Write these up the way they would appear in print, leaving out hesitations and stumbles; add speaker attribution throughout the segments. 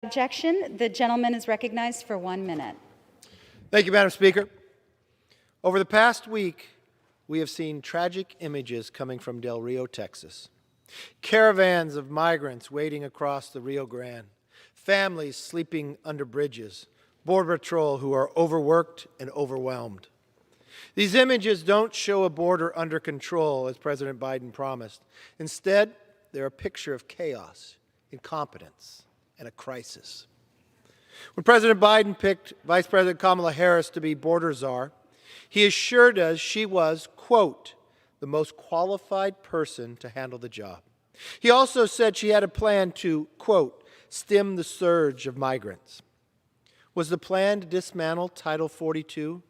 Speaker 1: Objection, the gentleman is recognized for 1 minute.
Speaker 2: Thank you, Madam Speaker. Over the past week, we have seen tragic images coming from Del Rio, Texas. Caravans of migrants wading across the Rio Grande, families sleeping under bridges, Border Patrol who are overworked and overwhelmed. These images don't show a border under control, as President Biden promised. Instead, they're a picture of chaos, incompetence, and a crisis. When President Biden picked Vice President Kamala Harris to be border czar, he assured us she was, quote, the most qualified person to handle the job. He also said she had a plan to, quote, stem the surge of migrants. Was the plan to dismantle Title 42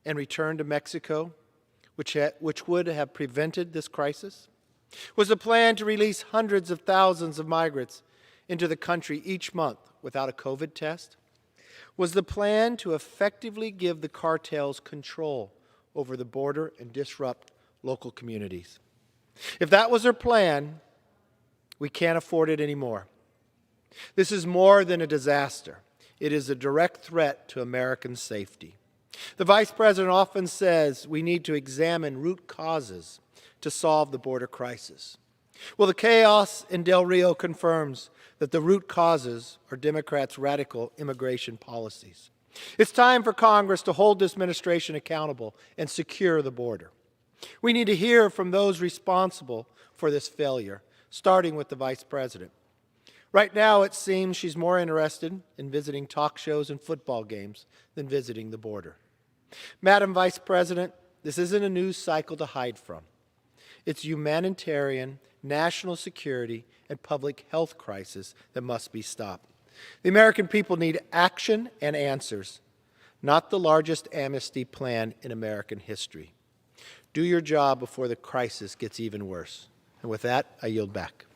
Speaker 2: and return to Mexico, which would have prevented this crisis? Was the plan to release hundreds of thousands of migrants into the country each month without a COVID test? Was the plan to effectively give the cartels control over the border and disrupt local communities? If that was her plan, we can't afford it anymore. This is more than a disaster. It is a direct threat to American safety. The Vice President often says we need to examine root causes to solve the border crisis. Well, the chaos in Del Rio confirms that the root causes are Democrats' radical immigration policies. It's time for Congress to hold this administration accountable and secure the border. We need to hear from those responsible for this failure, starting with the Vice President. Right now, it seems she's more interested in visiting talk shows and football games than visiting the border. Madam Vice President, this isn't a news cycle to hide from. It's humanitarian, national security, and public health crisis that must be stopped. The American people need action and answers, not the largest amnesty plan in American history. Do your job before the crisis gets even worse. And with that, I yield back.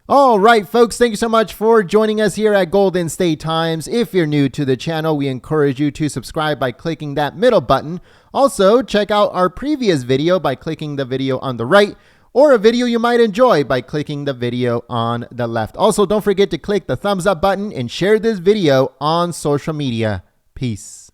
Speaker 3: All right, folks, thank you so much for joining us here at Golden State Times. If you're new to the channel, we encourage you to subscribe by clicking that middle button. Also, check out our previous video by clicking the video on the right, or a video you might enjoy by clicking the video on the left. Also, don't forget to click the thumbs up button and share this video on social media. Peace.